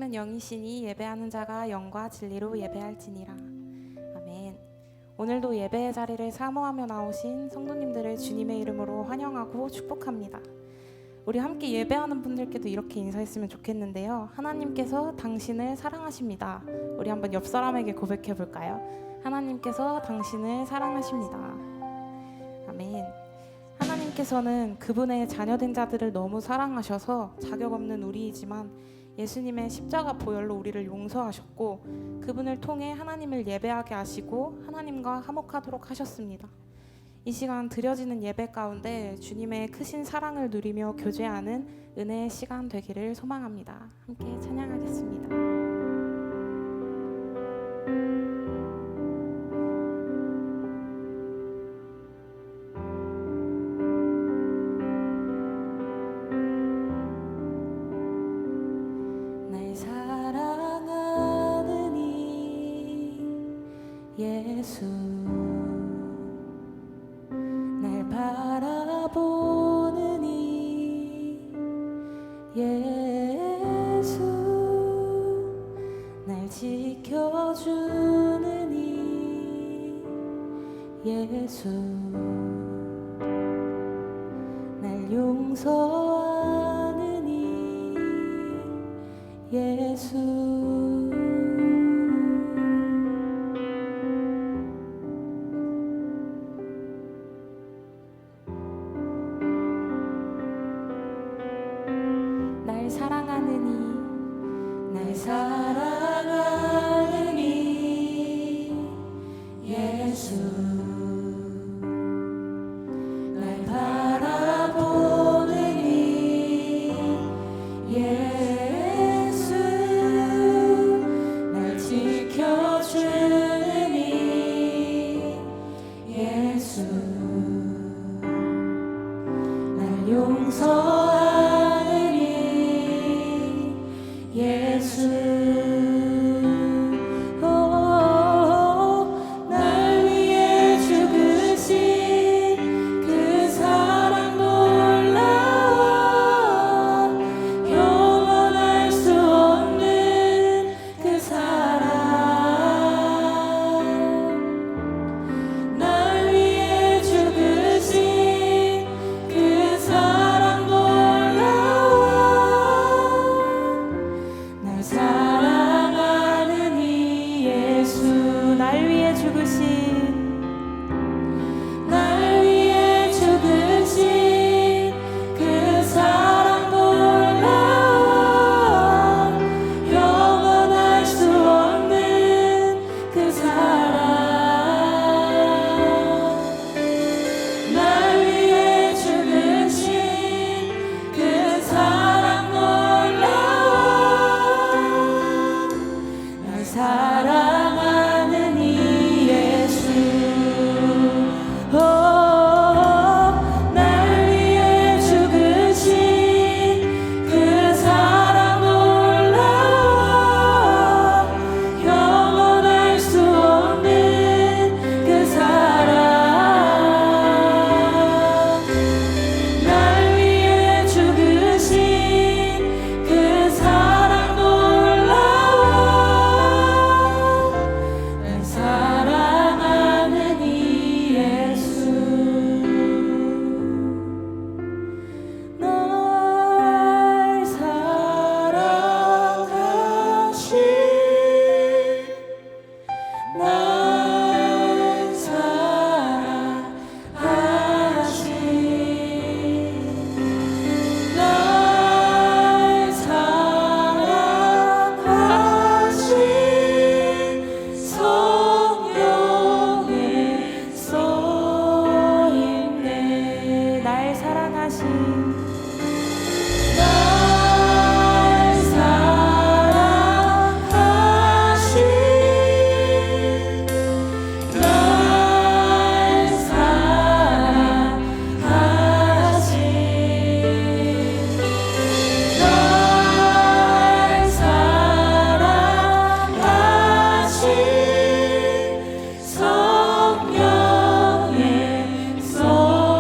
예배하는 영이시니 예배하는 자가 영과 진리로 예배할지니라. 아멘. 오늘도 예배의 자리를 사모하며 나오신 성도님들을 주님의 이름으로 환영하고 축복합니다. 우리 함께 예배하는 분들께도 이렇게 인사했으면 좋겠는데요. 하나님께서 당신을 사랑하십니다. 우리 한번 옆 사람에게 고백해 볼까요? 하나님께서 당신을 사랑하십니다. 아멘. 하나님께서는 그분의 자녀된 자들을 너무 사랑하셔서 자격 없는 우리이지만 예수님의 십자가 보혈로 우리를 용서하셨고 그분을 통해 하나님을 예배하게 하시고 하나님과 화목하도록 하셨습니다. 이 시간 드려지는 예배 가운데 주님의 크신 사랑을 누리며 교제하는 은혜의 시간 되기를 소망합니다. 함께 찬양하겠습니다. 예수 날 바라보는 이 예수 날 지켜주는 이 예수 날 용서하는 이 예수 날 사랑하는 이 예수 날 바라보는 이 예수 날 지켜주는 이 예수 날 용서하는 예수 날 위해 죽으신 그 사랑 놀라워 영원할 수 없는 그 사랑 날 위해 죽으신 그 사랑 날 사랑하는 이 예수 날 위해 죽으신 그 사랑 놀라워 영원할 수 없는 그 사랑 날 위해 죽으신 그 사랑 사랑하는 이 예수 날 위해 죽으신 그 사랑 놀라워 영원할 수 없는 그 사랑 날 위해 죽으신 그 사랑 사랑하는 이 예수 날 사랑하신 날 사랑하신 날 사랑하신 성령에 써있네 날 사랑하신 성령에 써있네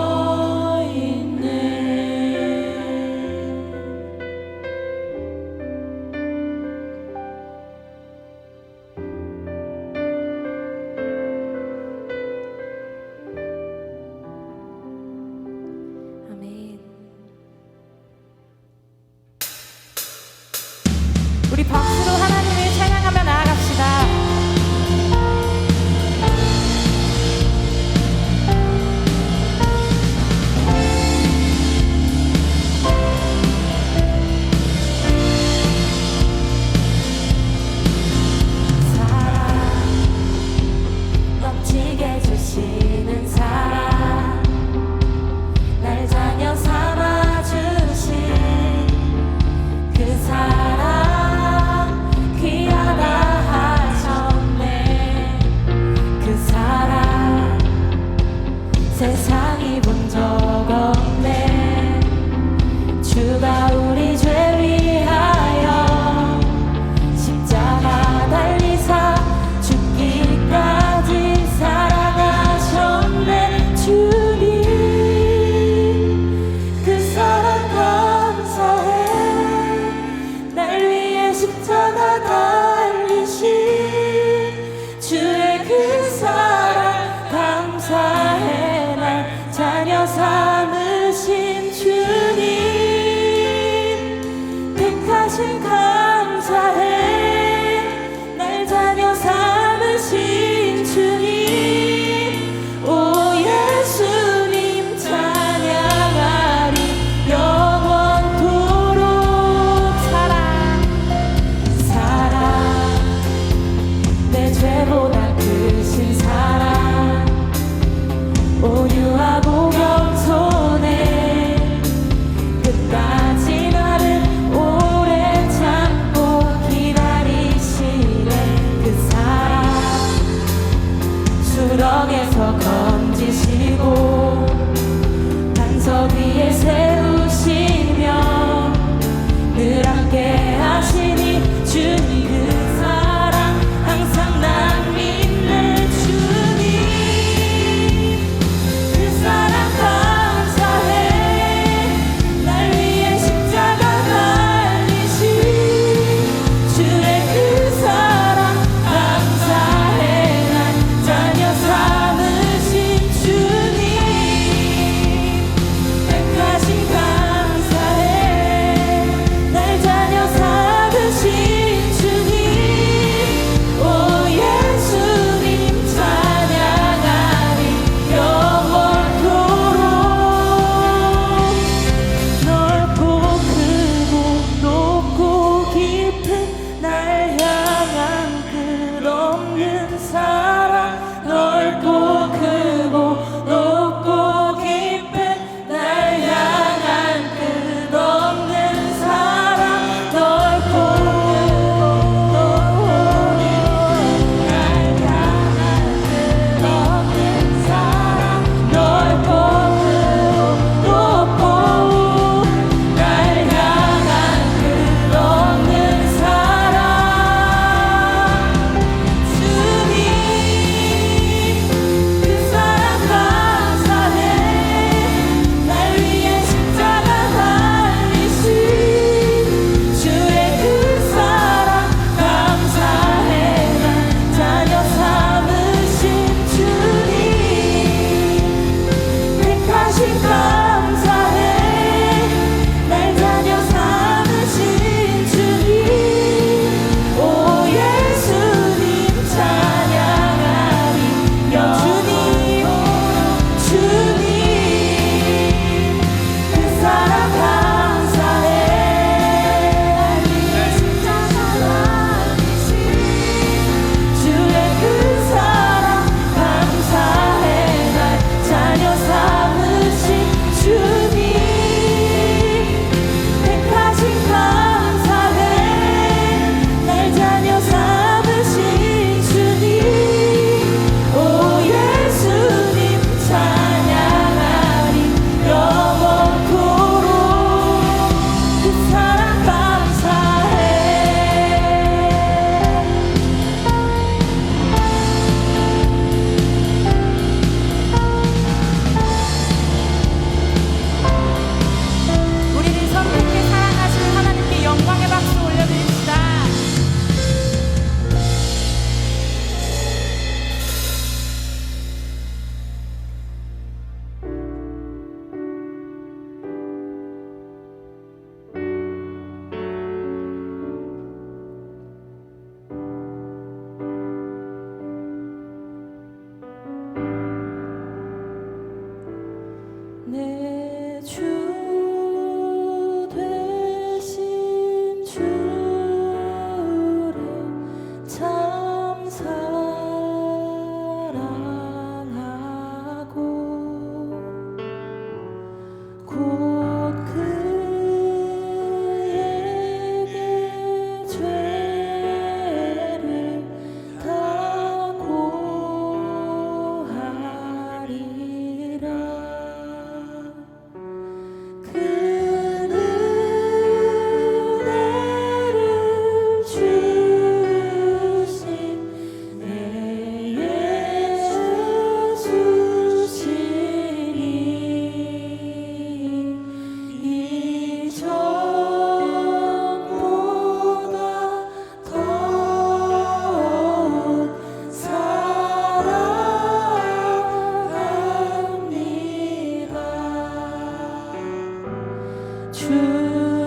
주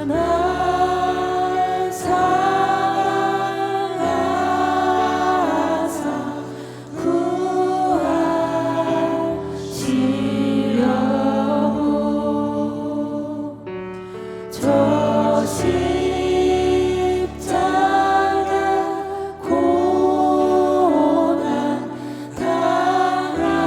날 사랑하사 구하시려고 저 십자가 고난 당하셨도다.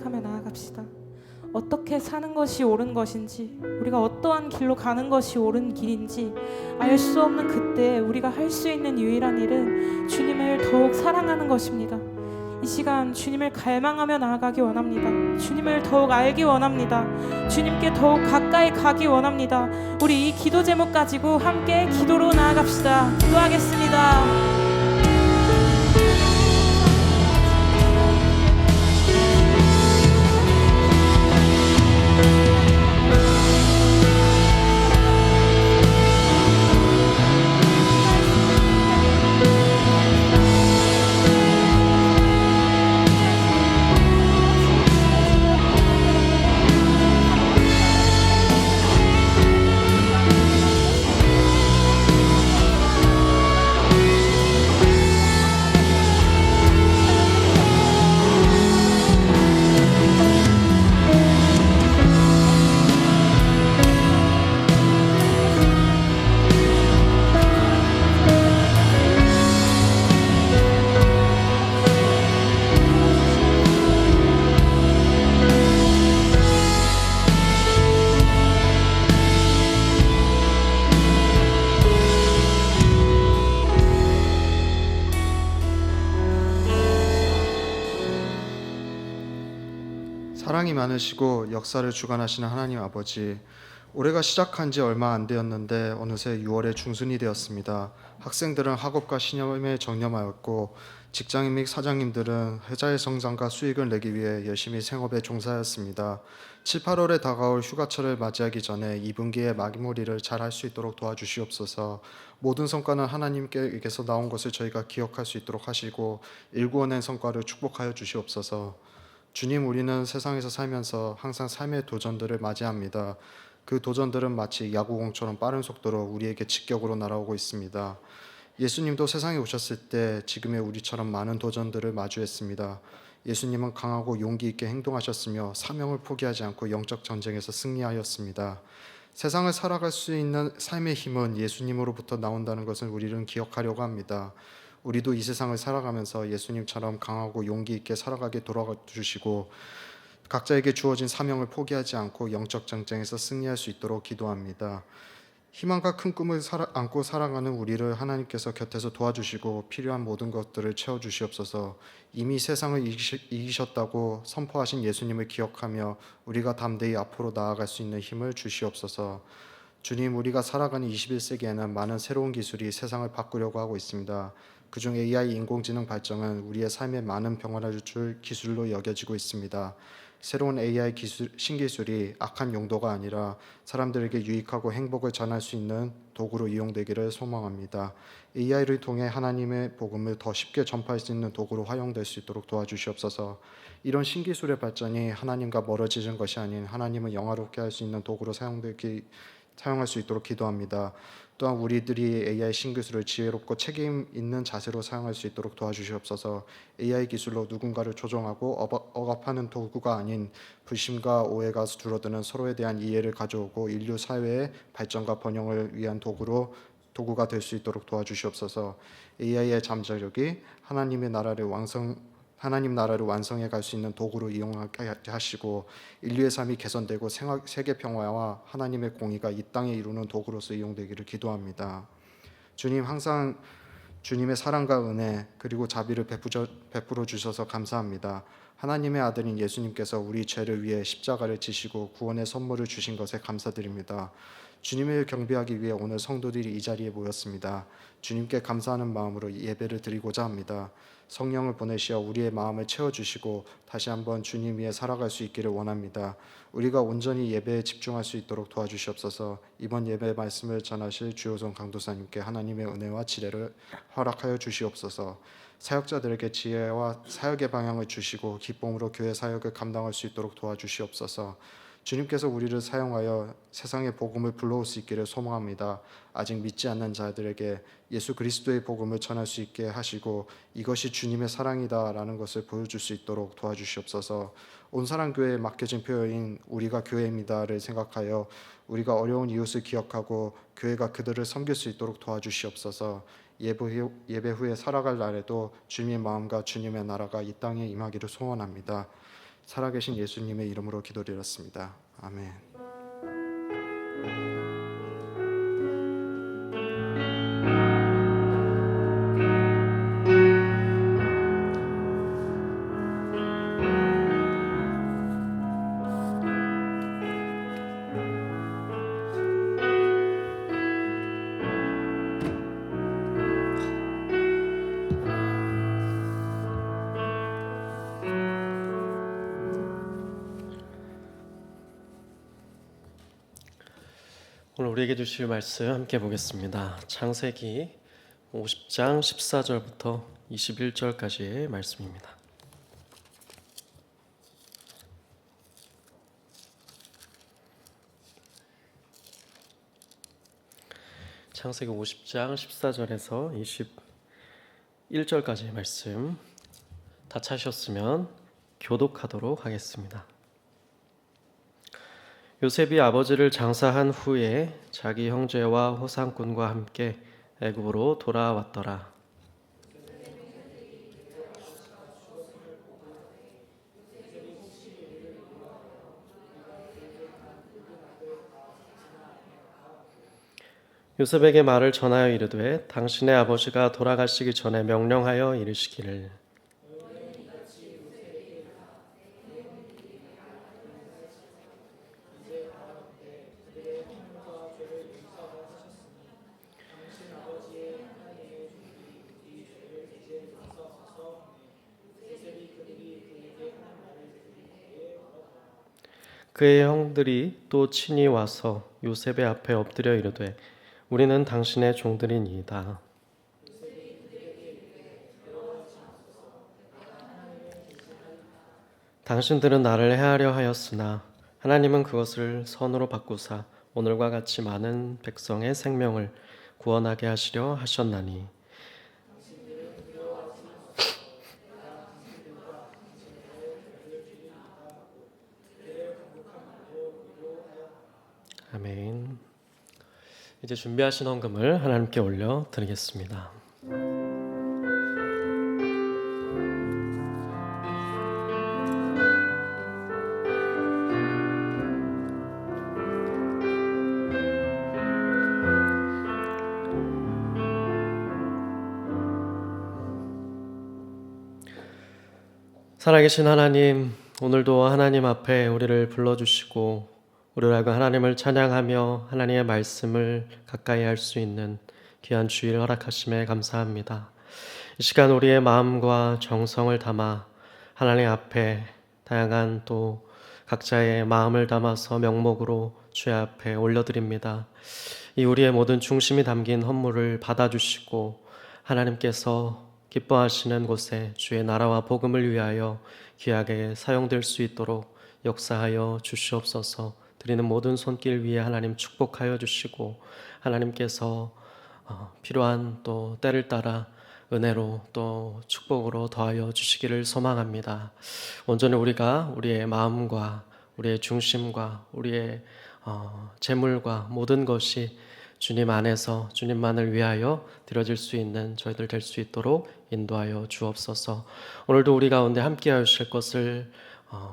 생각하며 나아갑시다. 어떻게 사는 것이 옳은 것인지, 우리가 어떠한 길로 가는 것이 옳은 길인지 알 수 없는 그때 우리가 할 수 있는 유일한 일은 주님을 더욱 사랑하는 것입니다. 이 시간 주님을 갈망하며 나아가기 원합니다. 주님을 더욱 알기 원합니다. 주님께 더욱 가까이 가기 원합니다. 우리 이 기도 제목 가지고 함께 기도로 나아갑시다. 기도하겠습니다. 사랑이 많으시고 역사를 주관하시는 하나님 아버지, 올해가 시작한 지 얼마 안 되었는데 어느새 6월의 중순이 되었습니다. 학생들은 학업과 신념에 정념하였고 직장인 및 사장님들은 회사의 성장과 수익을 내기 위해 열심히 생업에 종사하였습니다. 7, 8월에 다가올 휴가철을 맞이하기 전에 2분기의 마무리를 잘 할 수 있도록 도와주시옵소서. 모든 성과는 하나님께서 나온 것을 저희가 기억할 수 있도록 하시고 일구어낸 성과를 축복하여 주시옵소서. 주님, 우리는 세상에서 살면서 항상 삶의 도전들을 맞이합니다. 그 도전들은 마치 야구공처럼 빠른 속도로 우리에게 직격으로 날아오고 있습니다. 예수님도 세상에 오셨을 때 지금의 우리처럼 많은 도전들을 마주했습니다. 예수님은 강하고 용기 있게 행동하셨으며 사명을 포기하지 않고 영적 전쟁에서 승리하였습니다. 세상을 살아갈 수 있는 삶의 힘은 예수님으로부터 나온다는 것을 우리는 기억하려고 합니다. 우리도 이 세상을 살아가면서 예수님처럼 강하고 용기 있게 살아가게 도와주시고 각자에게 주어진 사명을 포기하지 않고 영적 전쟁에서 승리할 수 있도록 기도합니다. 희망과 큰 꿈을 안고 살아가는 우리를 하나님께서 곁에서 도와주시고 필요한 모든 것들을 채워주시옵소서. 이미 세상을 이기셨다고 선포하신 예수님을 기억하며 우리가 담대히 앞으로 나아갈 수 있는 힘을 주시옵소서. 주님, 우리가 살아가는 21세기에는 많은 새로운 기술이 세상을 바꾸려고 하고 있습니다. 그중 AI 인공지능 발전은 우리의 삶에 많은 변화를 줄 기술로 여겨지고 있습니다. 새로운 AI 신기술이 악한 용도가 아니라 사람들에게 유익하고 행복을 전할 수 있는 도구로 이용되기를 소망합니다. AI를 통해 하나님의 복음을 더 쉽게 전파할 수 있는 도구로 활용될 수 있도록 도와주시옵소서. 이런 신기술의 발전이 하나님과 멀어지는 것이 아닌 하나님을 영화롭게 할 수 있는 도구로 사용할 수 있도록 기도합니다. 또한 우리들이 AI 신기술을 지혜롭고 책임 있는 자세로 사용할 수 있도록 도와주시옵소서. AI 기술로 누군가를 조종하고 억압하는 도구가 아닌 불신과 오해가 줄어드는 서로에 대한 이해를 가져오고 인류 사회의 발전과 번영을 위한 도구가 될 수 있도록 도와주시옵소서. AI의 잠재력이 하나님 나라를 완성해 갈 수 있는 도구로 이용하게 하시고 인류의 삶이 개선되고 세계 평화와 하나님의 공의가 이 땅에 이루는 도구로서 이용되기를 기도합니다. 주님, 항상 주님의 사랑과 은혜 그리고 자비를 베풀어 주셔서 감사합니다. 하나님의 아들인 예수님께서 우리 죄를 위해 십자가를 지시고 구원의 선물을 주신 것에 감사드립니다. 주님을 경배하기 위해 오늘 성도들이 이 자리에 모였습니다. 주님께 감사하는 마음으로 예배를 드리고자 합니다. 성령을 보내시어 우리의 마음을 채워주시고 다시 한번 주님 위에 살아갈 수 있기를 원합니다. 우리가 온전히 예배에 집중할 수 있도록 도와주시옵소서. 이번 예배 말씀을 전하실 주호선 강도사님께 하나님의 은혜와 지혜를 허락하여 주시옵소서. 사역자들에게 지혜와 사역의 방향을 주시고 기쁨으로 교회 사역을 감당할 수 있도록 도와주시옵소서. 주님께서 우리를 사용하여 세상의 복음을 불러올 수 있기를 소망합니다. 아직 믿지 않는 자들에게 예수 그리스도의 복음을 전할 수 있게 하시고 이것이 주님의 사랑이다라는 것을 보여줄 수 있도록 도와주시옵소서. 온사랑교회에 맡겨진 표어인 우리가 교회입니다를 생각하여 우리가 어려운 이웃을 기억하고 교회가 그들을 섬길 수 있도록 도와주시옵소서. 예배 후에 살아갈 날에도 주님의 마음과 주님의 나라가 이 땅에 임하기를 소원합니다. 살아계신 예수님의 이름으로 기도드렸습니다. 아멘. 오늘 우리에게 주실 말씀 함께 보겠습니다. 창세기 50장 14절부터 21절까지의 말씀입니다. 창세기 50장 14절에서 21절까지의 말씀 다 차셨으면 교독하도록 하겠습니다. 요셉이 아버지를 장사한 후에 자기 형제와 호상꾼과 함께 애굽으로 돌아왔더라. 요셉에게 말을 전하여 이르되 당신의 아버지가 돌아가시기 전에 명령하여 이르시기를 그의 형들이 또 친히 와서 요셉의 앞에 엎드려 이르되 우리는 당신의 종들이니이다. 당신들은 나를 해하려 하였으나 하나님은 그것을 선으로 바꾸사 오늘과 같이 많은 백성의 생명을 구원하게 하시려 하셨나니 아멘. 이제 준비하신 헌금을 하나님께 올려 드리겠습니다. 살아계신 하나님, 오늘도 하나님 앞에 우리를 불러주시고 우리를 알고 하나님을 찬양하며 하나님의 말씀을 가까이 할 수 있는 귀한 주일 허락하심에 감사합니다. 이 시간 우리의 마음과 정성을 담아 하나님 앞에 다양한 또 각자의 마음을 담아서 명목으로 주의 앞에 올려드립니다. 이 우리의 모든 중심이 담긴 헌물을 받아주시고 하나님께서 기뻐하시는 곳에 주의 나라와 복음을 위하여 귀하게 사용될 수 있도록 역사하여 주시옵소서. 드리는 모든 손길 위에 하나님 축복하여 주시고 하나님께서 필요한 또 때를 따라 은혜로 또 축복으로 더하여 주시기를 소망합니다. 온전히 우리가 우리의 마음과 우리의 중심과 우리의 재물과 모든 것이 주님 안에서 주님만을 위하여 드려질 수 있는 저희들 될 수 있도록 인도하여 주옵소서. 오늘도 우리 가운데 함께하여 주실 것을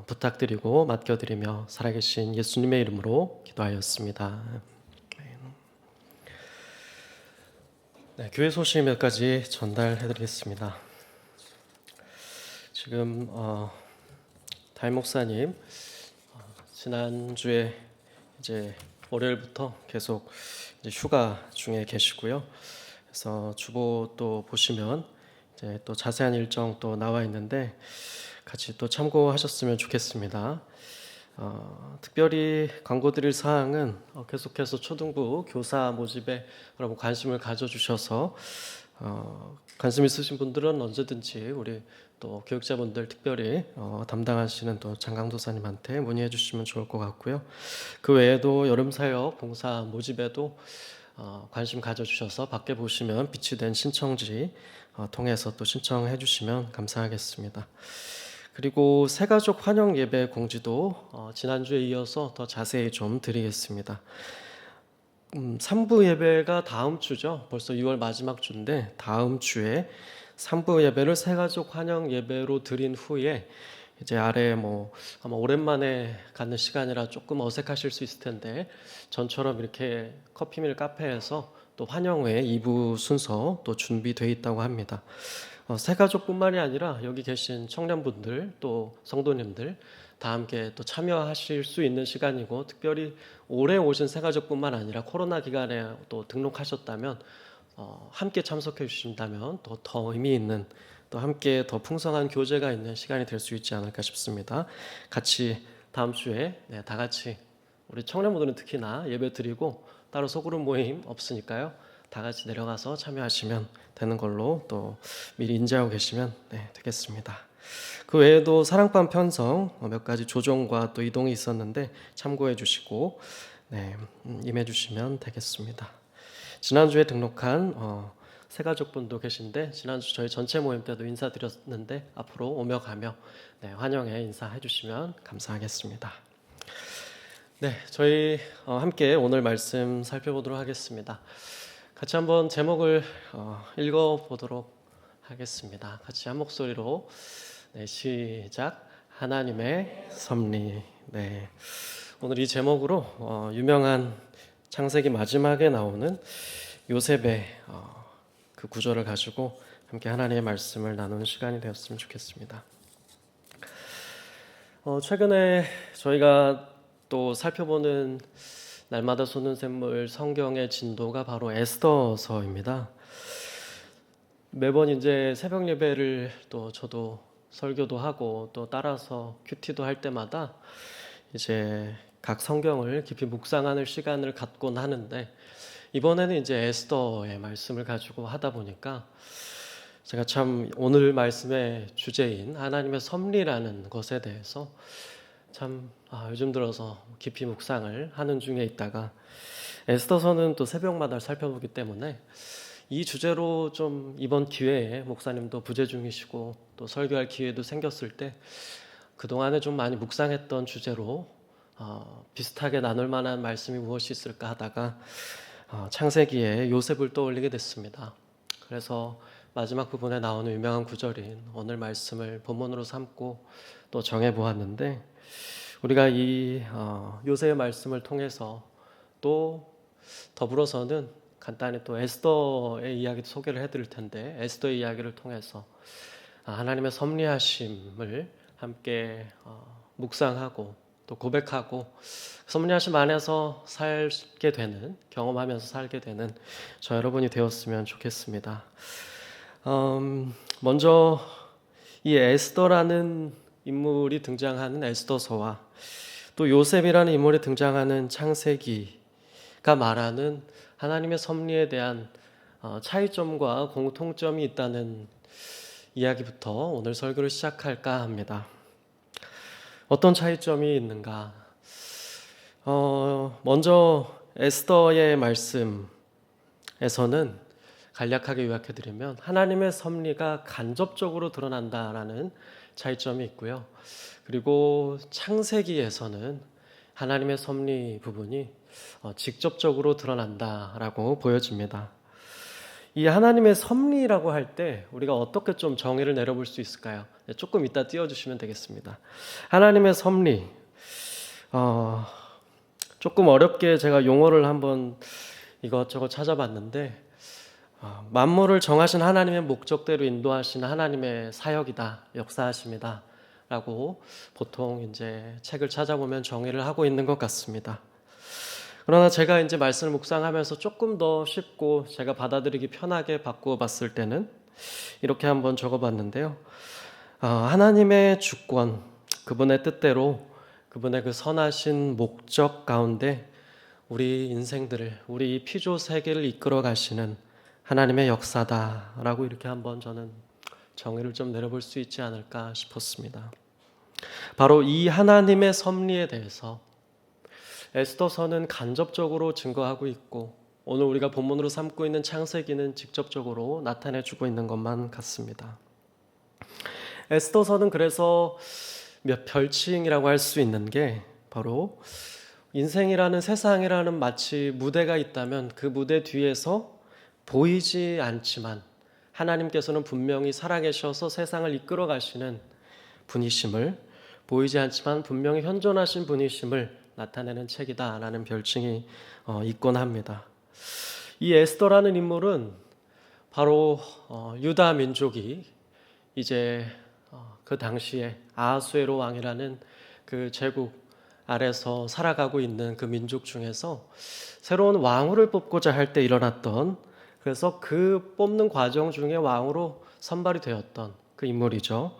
부탁드리고 맡겨드리며 살아계신 예수님의 이름으로 기도하였습니다. 네, 교회 소식 몇 가지 전달해드리겠습니다. 지금 담임 목사님 지난주에 이제 월요일부터 계속 이제 휴가 중에 계시고요. 그래서 주보 또 보시면 이제 또 자세한 일정 또 나와 있는데 같이 또 참고하셨으면 좋겠습니다. 특별히 광고드릴 사항은 계속해서 초등부 교사 모집에 여러분 관심을 가져주셔서 관심 있으신 분들은 언제든지 우리 또 교육자분들 특별히 담당하시는 또 장강도사님한테 문의해 주시면 좋을 것 같고요. 그 외에도 여름사역 봉사 모집에도 관심 가져주셔서 밖에 보시면 비치된 신청지 통해서 또 신청해 주시면 감사하겠습니다. 그리고 새가족 환영 예배 공지도 지난주에 이어서 더 자세히 좀 드리겠습니다. 3부 예배가 다음 주죠. 벌써 6월 마지막 주인데 다음 주에 3부 예배를 새가족 환영 예배로 드린 후에 이제 아래 아마 오랜만에 갖는 시간이라 조금 어색하실 수 있을 텐데 전처럼 이렇게 커피밀 카페에서 또 환영회 2부 순서 또 준비되어 있다고 합니다. 새가족뿐만이 아니라 여기 계신 청년분들 또 성도님들 다 함께 또 참여하실 수 있는 시간이고, 특별히 올해 오신 새가족뿐만 아니라 코로나 기간에 또 등록하셨다면 함께 참석해 주신다면 또 더 의미 있는, 또 함께 더 풍성한 교제가 있는 시간이 될 수 있지 않을까 싶습니다. 같이 다음 주에 다 같이 우리 청년분들은 특히나 예배 드리고 따로 소그룹 모임 없으니까요. 다 같이 내려가서 참여하시면 되는 걸로 또 미리 인지하고 계시면 되겠습니다. 그 외에도 사랑방 편성 몇 가지 조정과 또 이동이 있었는데 참고해 주시고 임해 주시면 되겠습니다. 지난주에 등록한 새가족분도 계신데 지난주 저희 전체 모임 때도 인사드렸는데 앞으로 오며 가며 환영해 인사해 주시면 감사하겠습니다. 저희 함께 오늘 말씀 살펴보도록 하겠습니다. 같이 한번 제목을 읽어보도록 하겠습니다. 같이 한 목소리로 시작. 하나님의 섭리. 오늘 이 제목으로 유명한 창세기 마지막에 나오는 요셉의 그 구절을 가지고 함께 하나님의 말씀을 나누는 시간이 되었으면 좋겠습니다. 최근에 저희가 또 살펴보는 날마다 솟는 샘물 성경의 진도가 바로 에스더서입니다. 매번 이제 새벽 예배를 또 저도 설교도 하고 또 따라서 큐티도 할 때마다 이제 각 성경을 깊이 묵상하는 시간을 갖곤 하는데, 이번에는 이제 에스더의 말씀을 가지고 하다 보니까 제가 참 오늘 말씀의 주제인 하나님의 섭리라는 것에 대해서 참 요즘 들어서 깊이 묵상을 하는 중에 있다가, 에스더서는 또 새벽마다 살펴보기 때문에 이 주제로 좀 이번 기회에 목사님도 부재 중이시고 또 설교할 기회도 생겼을 때 그동안에 좀 많이 묵상했던 주제로 비슷하게 나눌 만한 말씀이 무엇이 있을까 하다가 창세기에 요셉을 떠올리게 됐습니다. 그래서 마지막 부분에 나오는 유명한 구절인 오늘 말씀을 본문으로 삼고 또 정해보았는데, 우리가 이 요셉의 말씀을 통해서 또 더불어서는 간단히 또 에스더의 이야기도 소개를 해드릴 텐데, 에스더의 이야기를 통해서 하나님의 섭리하심을 함께 묵상하고 또 고백하고 섭리하심 안에서 살게 되는, 경험하면서 살게 되는 저 여러분이 되었으면 좋겠습니다. 먼저 이 에스더라는 인물이 등장하는 에스더서와 또 요셉이라는 인물이 등장하는 창세기가 말하는 하나님의 섭리에 대한 차이점과 공통점이 있다는 이야기부터 오늘 설교를 시작할까 합니다. 어떤 차이점이 있는가? 먼저 에스더의 말씀에서는 간략하게 요약해드리면 하나님의 섭리가 간접적으로 드러난다라는 차이점이 있고요. 그리고 창세기에서는 하나님의 섭리 부분이 직접적으로 드러난다라고 보여집니다. 이 하나님의 섭리라고 할 때 우리가 어떻게 좀 정의를 내려볼 수 있을까요? 조금 이따 띄워주시면 되겠습니다. 하나님의 섭리, 조금 어렵게 제가 용어를 한번 이것저것 찾아봤는데, 만물을 정하신 하나님의 목적대로 인도하시는 하나님의 사역이다, 역사하심이다 라고 보통 이제 책을 찾아보면 정의를 하고 있는 것 같습니다. 그러나 제가 이제 말씀을 묵상하면서 조금 더 쉽고 제가 받아들이기 편하게 바꾸어 봤을 때는 이렇게 한번 적어봤는데요. 하나님의 주권, 그분의 뜻대로 그분의 그 선하신 목적 가운데 우리 인생들을, 우리 이 피조 세계를 이끌어 가시는 하나님의 역사다라고 이렇게 한번 저는 정의를 좀 내려볼 수 있지 않을까 싶었습니다. 바로 이 하나님의 섭리에 대해서 에스더서는 간접적으로 증거하고 있고, 오늘 우리가 본문으로 삼고 있는 창세기는 직접적으로 나타내주고 있는 것만 같습니다. 에스더서는 그래서 몇 별칭이라고 할 수 있는 게 바로 인생이라는, 세상이라는 마치 무대가 있다면 그 무대 뒤에서 보이지 않지만 하나님께서는 분명히 살아계셔서 세상을 이끌어 가시는 분이심을 보이지 않지만 분명히 현존하신 분이심을 나타내는 책이다라는 별칭이 있곤 합니다. 이 에스더라는 인물은 바로 유다 민족이 이제 그 당시에 아하수에로 왕이라는 그 제국 아래서 살아가고 있는 그 민족 중에서 새로운 왕후를 뽑고자 할 때 일어났던, 그래서 그 뽑는 과정 중에 왕으로 선발이 되었던 그 인물이죠.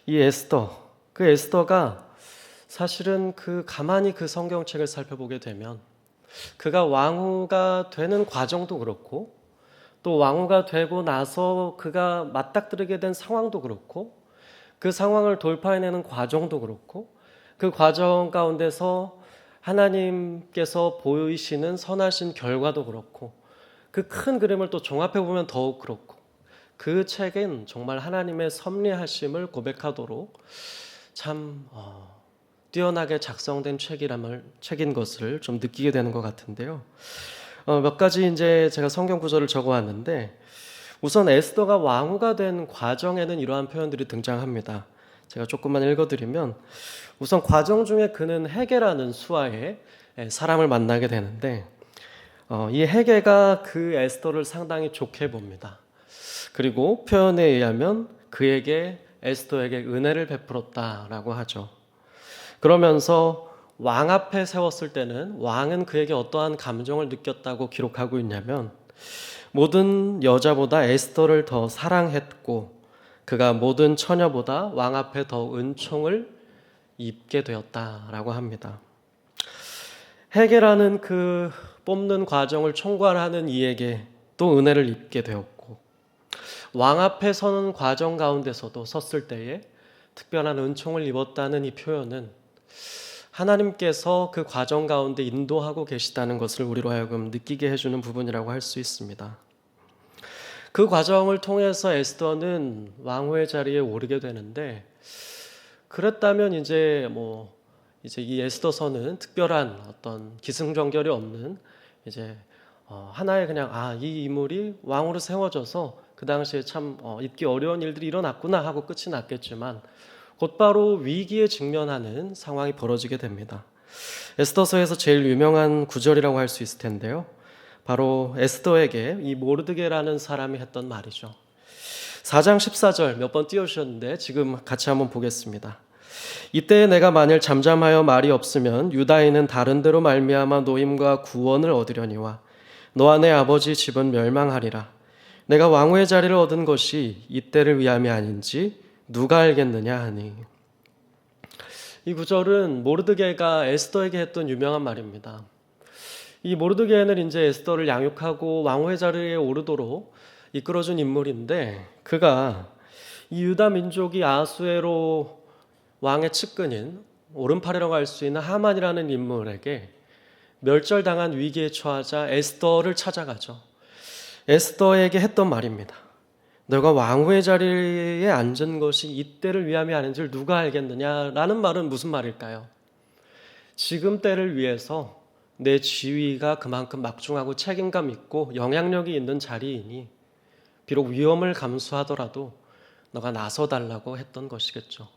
이 에스더, 그 에스더가 사실은 가만히 그 성경책을 살펴보게 되면 그가 왕후가 되는 과정도 그렇고 또 왕후가 되고 나서 그가 맞닥뜨리게 된 상황도 그렇고 그 상황을 돌파해내는 과정도 그렇고 그 과정 가운데서 하나님께서 보이시는 선하신 결과도 그렇고 그 큰 그림을 또 종합해 보면 더욱 그렇고 그 책은 정말 하나님의 섭리하심을 고백하도록 참 뛰어나게 작성된 책인 것을 좀 느끼게 되는 것 같은데요. 몇 가지 이제 제가 성경 구절을 적어왔는데 우선 에스더가 왕후가 된 과정에는 이러한 표현들이 등장합니다. 제가 조금만 읽어드리면 우선 과정 중에 그는 헤게라는 수하의 사람을 만나게 되는데 이 헤게가 그 에스더를 상당히 좋게 봅니다. 그리고 표현에 의하면 그에게 에스더에게 은혜를 베풀었다라고 하죠. 그러면서 왕 앞에 세웠을 때는 왕은 그에게 어떠한 감정을 느꼈다고 기록하고 있냐면 모든 여자보다 에스더를 더 사랑했고 그가 모든 처녀보다 왕 앞에 더 은총을 입게 되었다라고 합니다. 헤게라는 그 뽑는 과정을 총괄하는 이에게 또 은혜를 입게 되었고 왕 앞에 서는 과정 가운데서도 섰을 때에 특별한 은총을 입었다는 이 표현은 하나님께서 그 과정 가운데 인도하고 계시다는 것을 우리로 하여금 느끼게 해주는 부분이라고 할 수 있습니다. 그 과정을 통해서 에스더는 왕후의 자리에 오르게 되는데 그랬다면 이제 이 에스더서는 특별한 어떤 기승전결이 없는 이제 하나의 그냥 이 인물이 왕으로 세워져서 그 당시에 참 잊기 어려운 일들이 일어났구나 하고 끝이 났겠지만 곧바로 위기에 직면하는 상황이 벌어지게 됩니다. 에스더서에서 제일 유명한 구절이라고 할 수 있을 텐데요. 바로 에스더에게 이 모르드게라는 사람이 했던 말이죠. 4장 14절 몇 번 띄워주셨는데 지금 같이 한번 보겠습니다. 이때에 내가 만일 잠잠하여 말이 없으면 유다인은 다른 데로 말미암아 노임과 구원을 얻으려니와 너와 내 아버지 집은 멸망하리라. 내가 왕후의 자리를 얻은 것이 이때를 위함이 아닌지 누가 알겠느냐 하니. 이 구절은 모르드게가 에스더에게 했던 유명한 말입니다. 이 모르드게는 이제 에스더를 양육하고 왕후의 자리에 오르도록 이끌어준 인물인데 그가 이 유다 민족이 아하수에로 왕의 측근인 오른팔이라고 할 수 있는 하만이라는 인물에게 멸절당한 위기에 처하자 에스더를 찾아가죠. 에스더에게 했던 말입니다. 너가 왕후의 자리에 앉은 것이 이때를 위함이 아닌지를 누가 알겠느냐라는 말은 무슨 말일까요? 지금 때를 위해서 내 지위가 그만큼 막중하고 책임감 있고 영향력이 있는 자리이니 비록 위험을 감수하더라도 너가 나서달라고 했던 것이겠죠.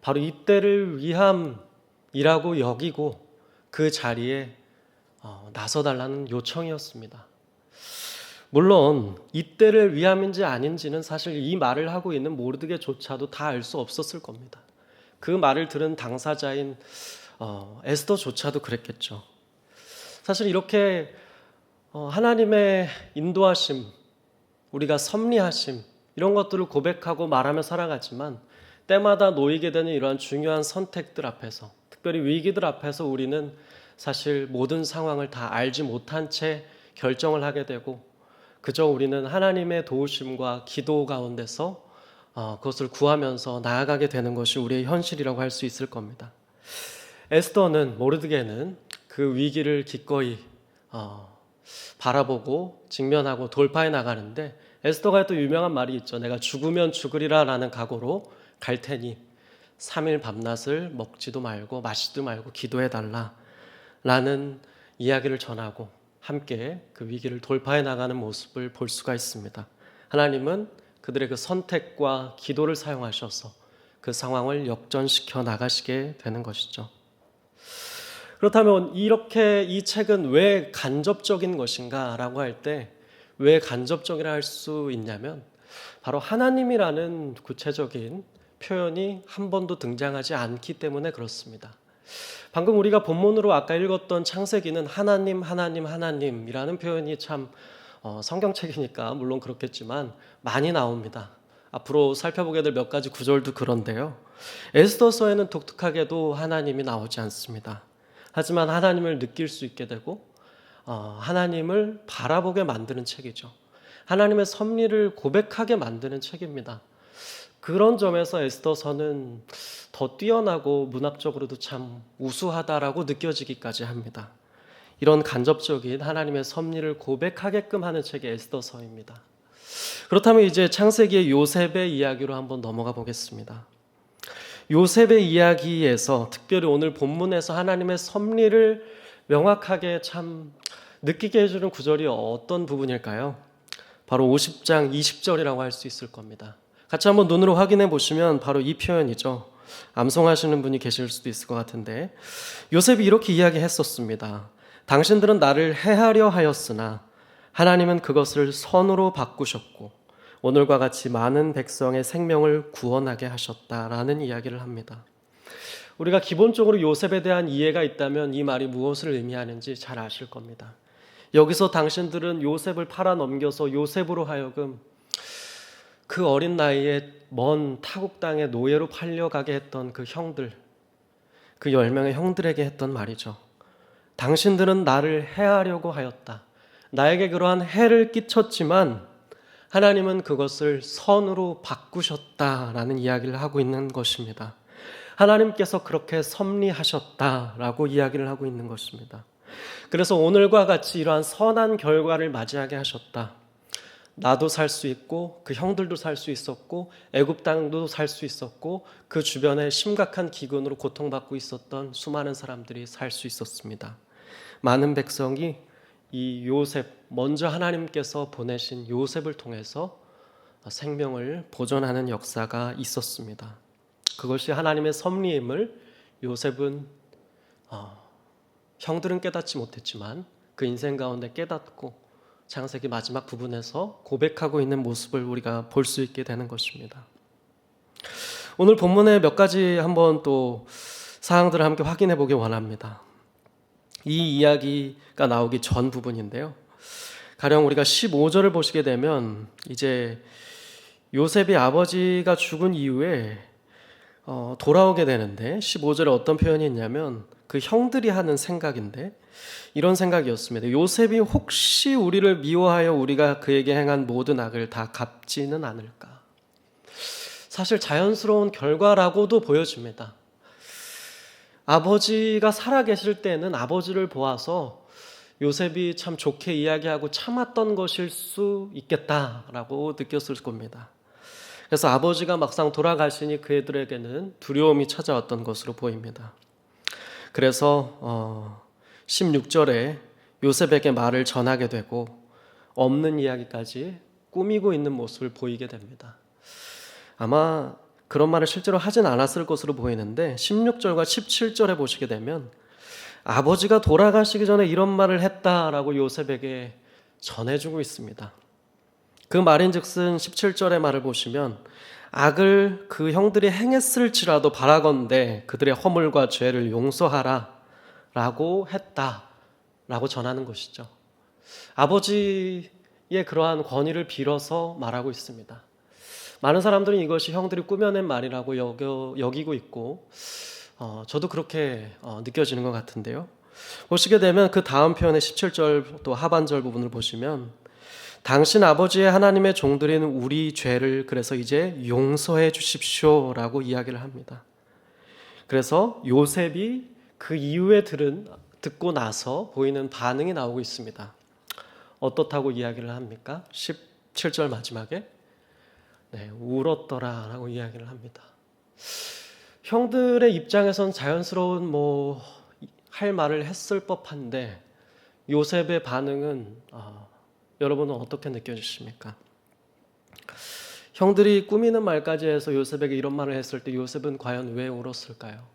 바로 이때를 위함이라고 여기고 그 자리에 나서달라는 요청이었습니다. 물론 이때를 위함인지 아닌지는 사실 이 말을 하고 있는 모르드게조차도 다 알 수 없었을 겁니다. 그 말을 들은 당사자인 에스더조차도 그랬겠죠. 사실 이렇게 하나님의 인도하심, 우리가 섭리하심 이런 것들을 고백하고 말하며 살아가지만 때마다 놓이게 되는 이러한 중요한 선택들 앞에서, 특별히 위기들 앞에서 우리는 사실 모든 상황을 다 알지 못한 채 결정을 하게 되고 그저 우리는 하나님의 도우심과 기도 가운데서 그것을 구하면서 나아가게 되는 것이 우리의 현실이라고 할 수 있을 겁니다. 에스더는, 모르드게는 그 위기를 기꺼이 바라보고 직면하고 돌파해 나가는데 에스더가 또 유명한 말이 있죠. 내가 죽으면 죽으리라 라는 각오로 갈 테니 3일 밤낮을 먹지도 말고 마시지도 말고 기도해 달라 라는 이야기를 전하고 함께 그 위기를 돌파해 나가는 모습을 볼 수가 있습니다. 하나님은 그들의 그 선택과 기도를 사용하셔서 그 상황을 역전시켜 나가시게 되는 것이죠. 그렇다면 이렇게 이 책은 왜 간접적인 것인가 라고 할 때 왜 간접적이라 할 수 있냐면 바로 하나님이라는 구체적인 표현이 한 번도 등장하지 않기 때문에 그렇습니다. 방금 우리가 본문으로 아까 읽었던 창세기는 하나님, 하나님, 하나님이라는 표현이 참 성경책이니까 물론 그렇겠지만 많이 나옵니다. 앞으로 살펴보게 될 몇 가지 구절도 그런데요. 에스더서에는 독특하게도 하나님이 나오지 않습니다. 하지만 하나님을 느낄 수 있게 되고 하나님을 바라보게 만드는 책이죠. 하나님의 섭리를 고백하게 만드는 책입니다. 그런 점에서 에스더서는 더 뛰어나고 문학적으로도 참 우수하다라고 느껴지기까지 합니다. 이런 간접적인 하나님의 섭리를 고백하게끔 하는 책이 에스더서입니다. 그렇다면 이제 창세기의 요셉의 이야기로 한번 넘어가 보겠습니다. 요셉의 이야기에서 특별히 오늘 본문에서 하나님의 섭리를 명확하게 참 느끼게 해주는 구절이 어떤 부분일까요? 바로 50장 20절이라고 할 수 있을 겁니다. 같이 한번 눈으로 확인해 보시면 바로 이 표현이죠. 암송하시는 분이 계실 수도 있을 것 같은데 요셉이 이렇게 이야기했었습니다. 당신들은 나를 해하려 하였으나 하나님은 그것을 선으로 바꾸셨고 오늘과 같이 많은 백성의 생명을 구원하게 하셨다라는 이야기를 합니다. 우리가 기본적으로 요셉에 대한 이해가 있다면 이 말이 무엇을 의미하는지 잘 아실 겁니다. 여기서 당신들은 요셉을 팔아 넘겨서 요셉으로 하여금 그 어린 나이에 먼 타국 땅에 노예로 팔려가게 했던 그 형들, 그 10명의 형들에게 했던 말이죠. 당신들은 나를 해하려고 하였다. 나에게 그러한 해를 끼쳤지만 하나님은 그것을 선으로 바꾸셨다라는 이야기를 하고 있는 것입니다. 하나님께서 그렇게 섭리하셨다라고 이야기를 하고 있는 것입니다. 그래서 오늘과 같이 이러한 선한 결과를 맞이하게 하셨다. 나도 살 수 있고 그 형들도 살 수 있었고 애굽 땅도 살 수 있었고 그 주변에 심각한 기근으로 고통받고 있었던 수많은 사람들이 살 수 있었습니다. 많은 백성이 이 요셉, 먼저 하나님께서 보내신 요셉을 통해서 생명을 보존하는 역사가 있었습니다. 그것이 하나님의 섭리임을 요셉은 형들은 깨닫지 못했지만 그 인생 가운데 깨닫고 창세기 마지막 부분에서 고백하고 있는 모습을 우리가 볼 수 있게 되는 것입니다. 오늘 본문의 몇 가지 한번 또 사항들을 함께 확인해 보기 원합니다. 이 이야기가 나오기 전 부분인데요. 가령 우리가 15절을 보시게 되면 이제 요셉이 아버지가 죽은 이후에 돌아오게 되는데 15절에 어떤 표현이 있냐면 그 형들이 하는 생각인데 이런 생각이었습니다. 요셉이 혹시 우리를 미워하여 우리가 그에게 행한 모든 악을 다 갚지는 않을까. 사실 자연스러운 결과라고도 보여집니다. 아버지가 살아계실 때는 아버지를 보아서 요셉이 참 좋게 이야기하고 참았던 것일 수 있겠다라고 느꼈을 겁니다. 그래서 아버지가 막상 돌아가시니 그들에게는 두려움이 찾아왔던 것으로 보입니다. 그래서 16절에 요셉에게 말을 전하게 되고 없는 이야기까지 꾸미고 있는 모습을 보이게 됩니다. 아마 그런 말을 실제로 하진 않았을 것으로 보이는데 16절과 17절에 보시게 되면 아버지가 돌아가시기 전에 이런 말을 했다라고 요셉에게 전해주고 있습니다. 그 말인즉슨 17절의 말을 보시면 악을 그 형들이 행했을지라도 바라건대 그들의 허물과 죄를 용서하라 라고 했다라고 전하는 것이죠. 아버지의 그러한 권위를 빌어서 말하고 있습니다. 많은 사람들은 이것이 형들이 꾸며낸 말이라고 여기고 있고 저도 그렇게 느껴지는 것 같은데요. 보시게 되면 그 다음 표현의 17절 또 하반절 부분을 보시면 당신 아버지의 하나님의 종들인 우리 죄를 그래서 이제 용서해 주십시오 라고 이야기를 합니다. 그래서 요셉이 그 이후에 듣고 나서 보이는 반응이 나오고 있습니다. 어떻다고 이야기를 합니까? 17절 마지막에 울었더라 라고 이야기를 합니다. 형들의 입장에선 자연스러운 할 말을 했을 법한데 요셉의 반응은 여러분은 어떻게 느껴지십니까? 형들이 꾸미는 말까지 해서 요셉에게 이런 말을 했을 때 요셉은 과연 왜 울었을까요?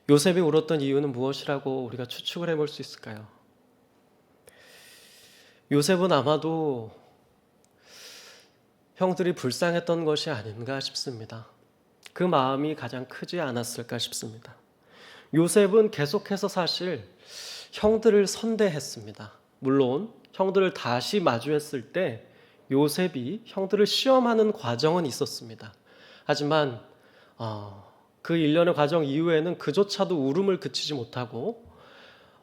요셉이 울었던 이유는 무엇이라고 우리가 추측을 해볼 수 있을까요? 요셉은 아마도 형들이 불쌍했던 것이 아닌가 싶습니다. 그 마음이 가장 크지 않았을까 싶습니다. 요셉은 계속해서 사실 형들을 선대했습니다. 물론 형들을 다시 마주했을 때 요셉이 형들을 시험하는 과정은 있었습니다. 하지만 그 일련의 과정 이후에는 그조차도 울음을 그치지 못하고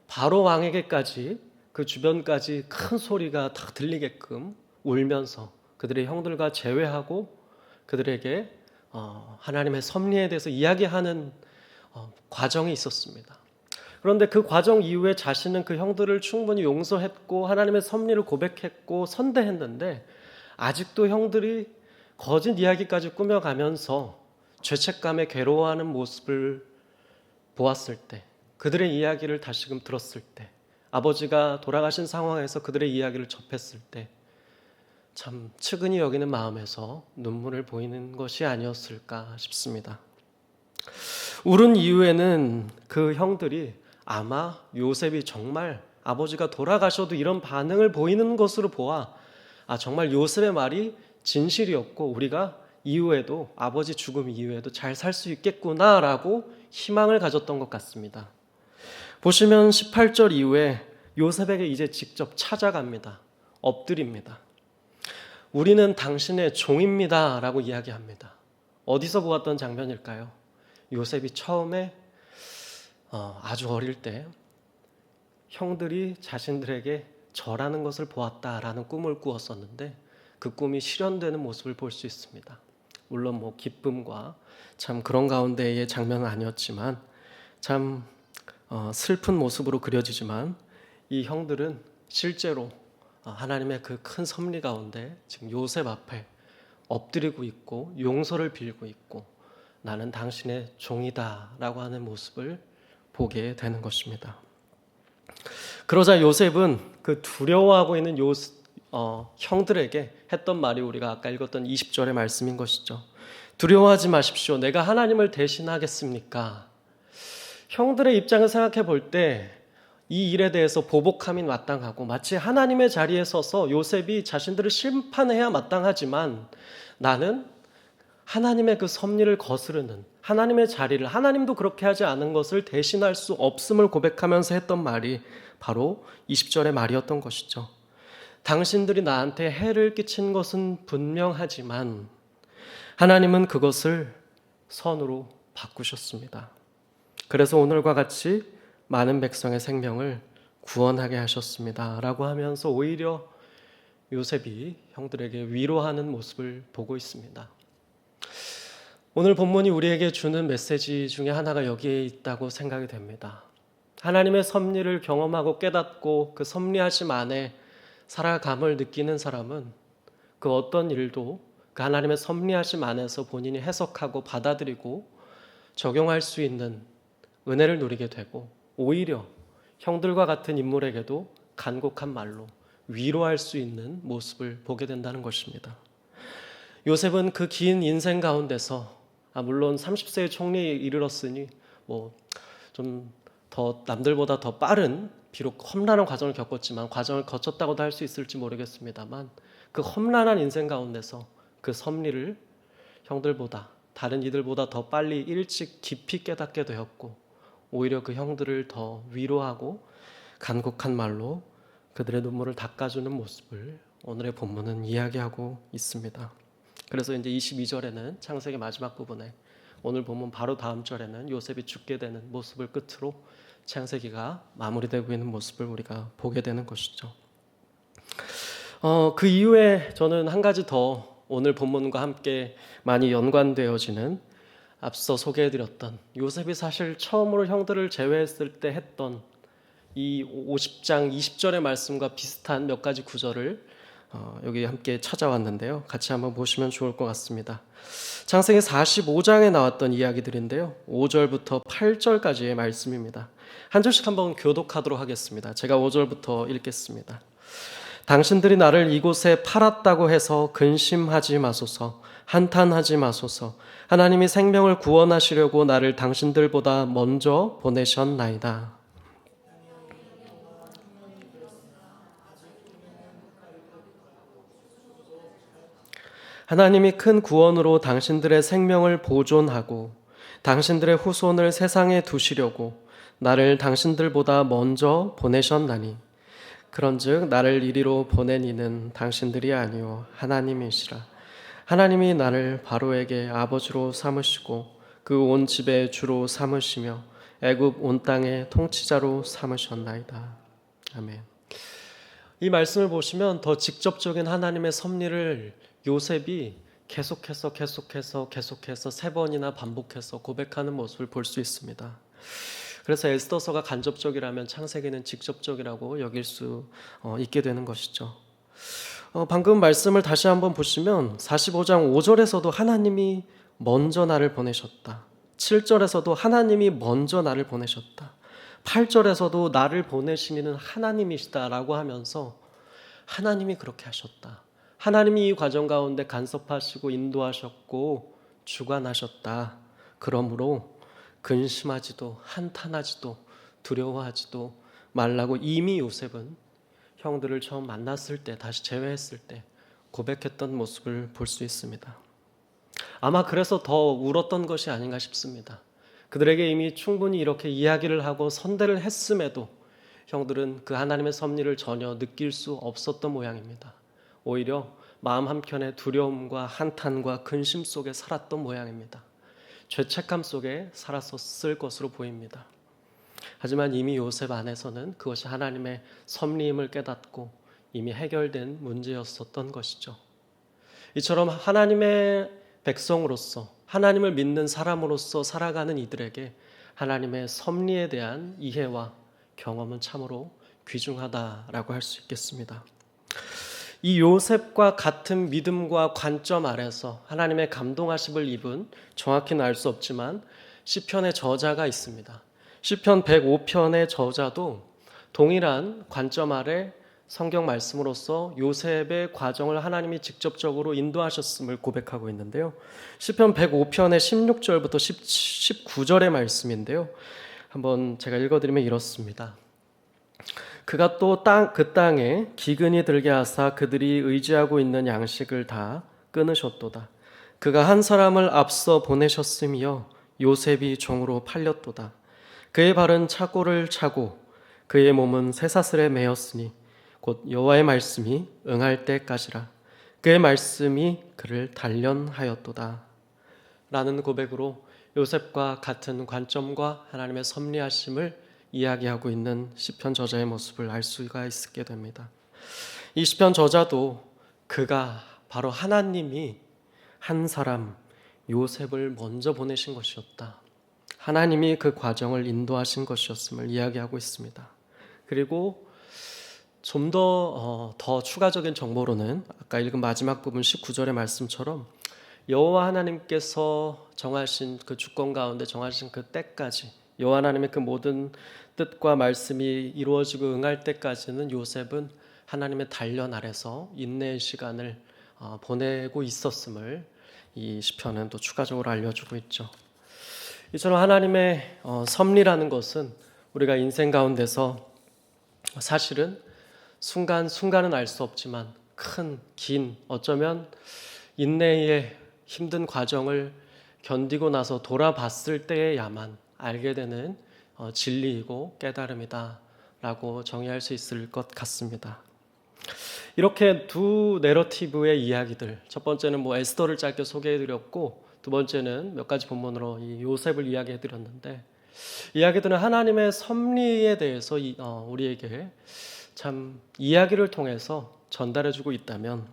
바로 왕에게까지 그 주변까지 큰 소리가 다 들리게끔 울면서 그들의 형들과 재회하고 그들에게 하나님의 섭리에 대해서 이야기하는 과정이 있었습니다. 그런데 그 과정 이후에 자신은 그 형들을 충분히 용서했고 하나님의 섭리를 고백했고 선대했는데 아직도 형들이 거짓 이야기까지 꾸며가면서 죄책감에 괴로워하는 모습을 보았을 때, 그들의 이야기를 다시금 들었을 때, 아버지가 돌아가신 상황에서 그들의 이야기를 접했을 때 참 측은히 여기는 마음에서 눈물을 보이는 것이 아니었을까 싶습니다. 울은 이후에는 그 형들이 아마 요셉이 정말 아버지가 돌아가셔도 이런 반응을 보이는 것으로 보아 정말 요셉의 말이 진실이었고 우리가 이후에도 아버지 죽음 이후에도 잘 살 수 있겠구나라고 희망을 가졌던 것 같습니다. 보시면 18절 이후에 요셉에게 이제 직접 찾아갑니다. 엎드립니다. 우리는 당신의 종입니다 라고 이야기합니다. 어디서 보았던 장면일까요? 요셉이 처음에 아주 어릴 때 형들이 자신들에게 절하는 것을 보았다라는 꿈을 꾸었었는데 그 꿈이 실현되는 모습을 볼 수 있습니다. 물론 기쁨과 참 그런 가운데의 장면은 아니었지만 참 슬픈 모습으로 그려지지만 이 형들은 실제로 하나님의 그 큰 섭리 가운데 지금 요셉 앞에 엎드리고 있고 용서를 빌고 있고 나는 당신의 종이다 라고 하는 모습을 보게 되는 것입니다. 그러자 요셉은 그 두려워하고 있는 형들에게 했던 말이 우리가 아까 읽었던 20절의 말씀인 것이죠. 두려워하지 마십시오. 내가 하나님을 대신하겠습니까? 형들의 입장을 생각해 볼 때 이 일에 대해서 보복함이 마땅하고 마치 하나님의 자리에 서서 요셉이 자신들을 심판해야 마땅하지만 나는 하나님의 그 섭리를 거스르는 하나님의 자리를 하나님도 그렇게 하지 않은 것을 대신할 수 없음을 고백하면서 했던 말이 바로 20절의 말이었던 것이죠. 당신들이 나한테 해를 끼친 것은 분명하지만 하나님은 그것을 선으로 바꾸셨습니다. 그래서 오늘과 같이 많은 백성의 생명을 구원하게 하셨습니다 라고 하면서 오히려 요셉이 형들에게 위로하는 모습을 보고 있습니다. 오늘 본문이 우리에게 주는 메시지 중에 하나가 여기에 있다고 생각이 됩니다. 하나님의 섭리를 경험하고 깨닫고 그 섭리하심 안에 살아감을 느끼는 사람은 그 어떤 일도 그 하나님의 섭리하심 안에서 본인이 해석하고 받아들이고 적용할 수 있는 은혜를 누리게 되고 오히려 형들과 같은 인물에게도 간곡한 말로 위로할 수 있는 모습을 보게 된다는 것입니다. 요셉은 그 긴 인생 가운데서 물론 30세의 총리에 이르렀으니 좀 더 남들보다 더 빠른 비록 험난한 과정을 겪었지만 과정을 거쳤다고도 할 수 있을지 모르겠습니다만 그 험난한 인생 가운데서 그 섭리를 형들보다 다른 이들보다 더 빨리 일찍 깊이 깨닫게 되었고 오히려 그 형들을 더 위로하고 간곡한 말로 그들의 눈물을 닦아주는 모습을 오늘의 본문은 이야기하고 있습니다. 그래서 이제 22절에는 창세기 마지막 부분에 오늘 본문 바로 다음 절에는 요셉이 죽게 되는 모습을 끝으로 창세기가 마무리되고 있는 모습을 우리가 보게 되는 것이죠. 그 이후에 저는 한 가지 더 오늘 본문과 함께 많이 연관되어지는 앞서 소개해드렸던 요셉이 사실 처음으로 형들을 제외했을 때 했던 이 50장 20절의 말씀과 비슷한 몇 가지 구절을 여기 함께 찾아왔는데요. 같이 한번 보시면 좋을 것 같습니다. 창세기 45장에 나왔던 이야기들인데요. 5절부터 8절까지의 말씀입니다. 한 절씩 한번 교독하도록 하겠습니다. 제가 5절부터 읽겠습니다. 당신들이 나를 이곳에 팔았다고 해서 근심하지 마소서. 한탄하지 마소서. 하나님이 생명을 구원하시려고 나를 당신들보다 먼저 보내셨나이다. 하나님이 큰 구원으로 당신들의 생명을 보존하고 당신들의 후손을 세상에 두시려고 나를 당신들보다 먼저 보내셨나니 그런즉 나를 이리로 보낸 이는 당신들이 아니요 하나님이시라. 하나님이 나를 바로에게 아버지로 삼으시고 그 온 집의 주로 삼으시며 애굽 온 땅의 통치자로 삼으셨나이다. 아멘. 이 말씀을 보시면 더 직접적인 하나님의 섭리를 요셉이 계속해서 세 번이나 반복해서 고백하는 모습을 볼 수 있습니다. 그래서 에스더서가 간접적이라면 창세기는 직접적이라고 여길 수 있게 되는 것이죠. 방금 말씀을 다시 한번 보시면 45장 5절에서도 하나님이 먼저 나를 보내셨다. 7절에서도 하나님이 먼저 나를 보내셨다. 8절에서도 나를 보내신 이는 하나님이시다라고 하면서 하나님이 그렇게 하셨다. 하나님이 이 과정 가운데 간섭하시고 인도하셨고 주관하셨다. 그러므로 근심하지도 한탄하지도 두려워하지도 말라고 이미 요셉은 형들을 처음 만났을 때 다시 재회했을 때 고백했던 모습을 볼 수 있습니다. 아마 그래서 더 울었던 것이 아닌가 싶습니다. 그들에게 이미 충분히 이렇게 이야기를 하고 선대를 했음에도 형들은 그 하나님의 섭리를 전혀 느낄 수 없었던 모양입니다. 오히려 마음 한켠에 두려움과 한탄과 근심 속에 살았던 모양입니다. 죄책감 속에 살았었을 것으로 보입니다. 하지만 이미 요셉 안에서는 그것이 하나님의 섭리임을 깨닫고 이미 해결된 문제였었던 것이죠. 이처럼 하나님의 백성으로서 하나님을 믿는 사람으로서 살아가는 이들에게 하나님의 섭리에 대한 이해와 경험은 참으로 귀중하다라고 할 수 있겠습니다. 이 요셉과 같은 믿음과 관점 아래서 하나님의 감동하심을 입은 정확히는 알 수 없지만 시편의 저자가 있습니다. 시편 105편의 저자도 동일한 관점 아래 성경 말씀으로서 요셉의 과정을 하나님이 직접적으로 인도하셨음을 고백하고 있는데요. 시편 105편의 16절부터 19절의 말씀인데요. 한번 제가 읽어드리면 이렇습니다. 그가 또 그 땅에 기근이 들게 하사 그들이 의지하고 있는 양식을 다 끊으셨도다. 그가 한 사람을 앞서 보내셨으며 요셉이 종으로 팔렸도다. 그의 발은 차고를 차고 그의 몸은 쇠사슬에 매였으니 곧 여호와의 말씀이 응할 때까지라. 그의 말씀이 그를 단련하였도다. 라는 고백으로 요셉과 같은 관점과 하나님의 섭리하심을 이야기하고 있는 시편 저자의 모습을 알 수가 있게 됩니다. 이 시편 저자도 그가 바로 하나님이 한 사람 요셉을 먼저 보내신 것이었다. 하나님이 그 과정을 인도하신 것이었음을 이야기하고 있습니다. 그리고 좀 더 추가적인 정보로는 아까 읽은 마지막 부분 19절의 말씀처럼 여호와 하나님께서 정하신 그 주권 가운데 정하신 그 때까지 여호와 하나님의 그 모든 뜻과 말씀이 이루어지고 응할 때까지는 요셉은 하나님의 단련 아래서 인내의 시간을 보내고 있었음을 이 시편은 또 추가적으로 알려주고 있죠. 이처럼 하나님의 섭리라는 것은 우리가 인생 가운데서 사실은 순간순간은 알 수 없지만 긴 어쩌면 인내의 힘든 과정을 견디고 나서 돌아봤을 때에야만 알게 되는 진리이고 깨달음이다라고 정의할 수 있을 것 같습니다. 이렇게 두 내러티브의 이야기들, 첫 번째는 에스더를 짧게 소개해드렸고 두 번째는 몇 가지 본문으로 이 요셉을 이야기해드렸는데 이야기들은 하나님의 섭리에 대해서 우리에게 참 이야기를 통해서 전달해주고 있다면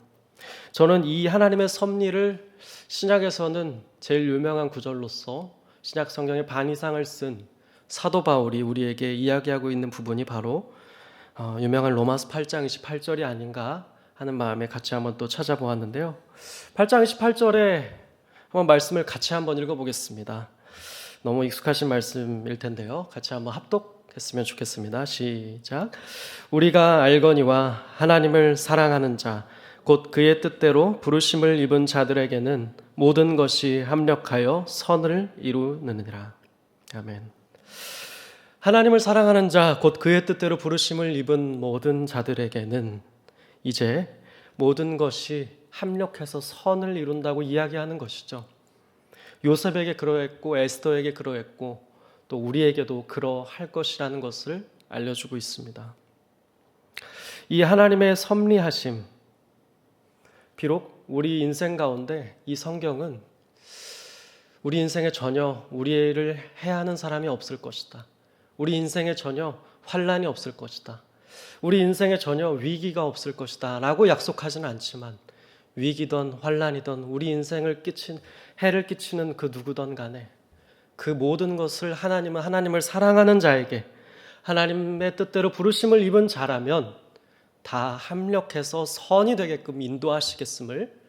저는 이 하나님의 섭리를 신약에서는 제일 유명한 구절로서 신약 성경의 반 이상을 쓴 사도 바울이 우리에게 이야기하고 있는 부분이 바로 유명한 로마서 8장 28절이 아닌가 하는 마음에 같이 한번 또 찾아보았는데요. 8장 28절에 한번 말씀을 같이 한번 읽어보겠습니다. 너무 익숙하신 말씀일 텐데요. 같이 한번 합독해서 했으면 좋겠습니다. 시작. 우리가 알거니와 하나님을 사랑하는 자 곧 그의 뜻대로 부르심을 입은 자들에게는 모든 것이 합력하여 선을 이루느니라. 아멘. 하나님을 사랑하는 자 곧 그의 뜻대로 부르심을 입은 모든 자들에게는 이제 모든 것이 합력해서 선을 이룬다고 이야기하는 것이죠. 요셉에게 그러했고 에스더에게 그러했고 또 우리에게도 그러할 것이라는 것을 알려주고 있습니다. 이 하나님의 섭리하심, 비록 우리 인생 가운데 이 성경은 우리 인생에 전혀 우리를 해하는 사람이 없을 것이다. 우리 인생에 전혀 환난이 없을 것이다. 우리 인생에 전혀 위기가 없을 것이다 라고 약속하지는 않지만 위기든 환난이든 우리 인생을 해를 끼치는 그 누구든 간에 그 모든 것을 하나님은 하나님을 사랑하는 자에게 하나님의 뜻대로 부르심을 입은 자라면 다 합력해서 선이 되게끔 인도하시겠음을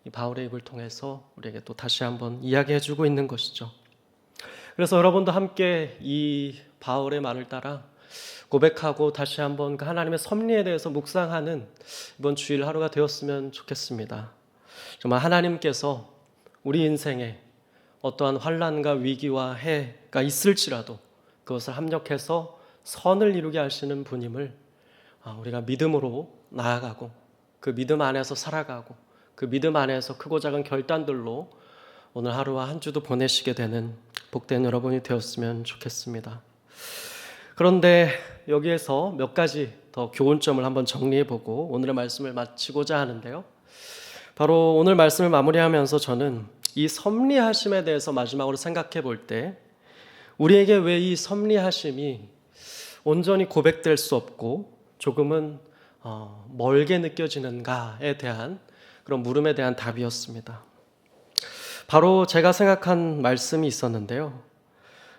이 바울의 입을 통해서 우리에게 또 다시 한번 이야기해주고 있는 것이죠. 그래서 여러분도 함께 이 바울의 말을 따라 고백하고 다시 한번 그 하나님의 섭리에 대해서 묵상하는 이번 주일 하루가 되었으면 좋겠습니다. 정말 하나님께서 우리 인생에 어떠한 환난과 위기와 해가 있을지라도 그것을 합력해서 선을 이루게 하시는 분임을 우리가 믿음으로 나아가고 그 믿음 안에서 살아가고 그 믿음 안에서 크고 작은 결단들로 오늘 하루와 한 주도 보내시게 되는 복된 여러분이 되었으면 좋겠습니다. 그런데 여기에서 몇 가지 더 교훈점을 한번 정리해보고 오늘의 말씀을 마치고자 하는데요. 바로 오늘 말씀을 마무리하면서 저는 이 섭리하심에 대해서 마지막으로 생각해 볼 때 우리에게 왜 이 섭리하심이 온전히 고백될 수 없고 조금은 멀게 느껴지는가에 대한 그런 물음에 대한 답이었습니다. 바로 제가 생각한 말씀이 있었는데요.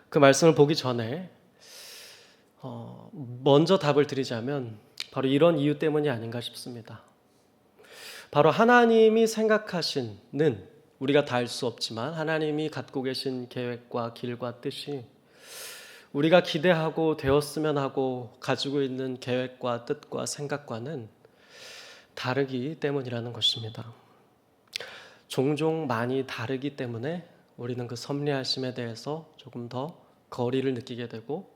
그 말씀을 보기 전에 먼저 답을 드리자면 바로 이런 이유 때문이 아닌가 싶습니다. 바로 하나님이 생각하시는 우리가 다 알 수 없지만 하나님이 갖고 계신 계획과 길과 뜻이 우리가 기대하고 되었으면 하고 가지고 있는 계획과 뜻과 생각과는 다르기 때문이라는 것입니다. 종종 많이 다르기 때문에 우리는 그 섭리하심에 대해서 조금 더 거리를 느끼게 되고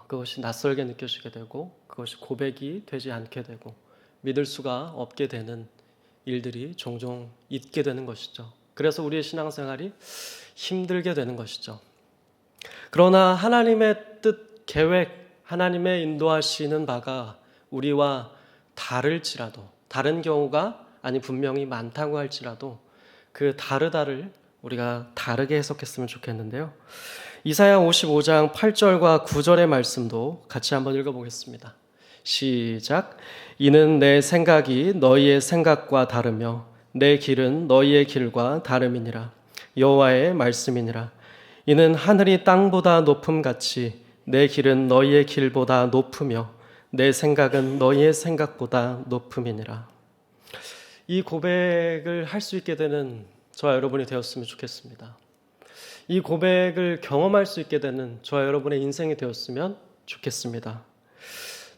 그것이 낯설게 느껴지게 되고 그것이 고백이 되지 않게 되고 믿을 수가 없게 되는 일들이 종종 있게 되는 것이죠. 그래서 우리의 신앙생활이 힘들게 되는 것이죠. 그러나 하나님의 뜻, 계획, 하나님의 인도하시는 바가 우리와 다를지라도 다른 경우가 분명히 많다고 할지라도 그 다르다를 우리가 다르게 해석했으면 좋겠는데요. 이사야 55장 8절과 9절의 말씀도 같이 한번 읽어보겠습니다. 시작. 이는 내 생각이 너희의 생각과 다르며 내 길은 너희의 길과 다름이니라. 여호와의 말씀이니라. 이는 하늘이 땅보다 높음같이 내 길은 너희의 길보다 높으며 내 생각은 너희의 생각보다 높음이니라. 이 고백을 할 수 있게 되는 저와 여러분이 되었으면 좋겠습니다. 이 고백을 경험할 수 있게 되는 저와 여러분의 인생이 되었으면 좋겠습니다.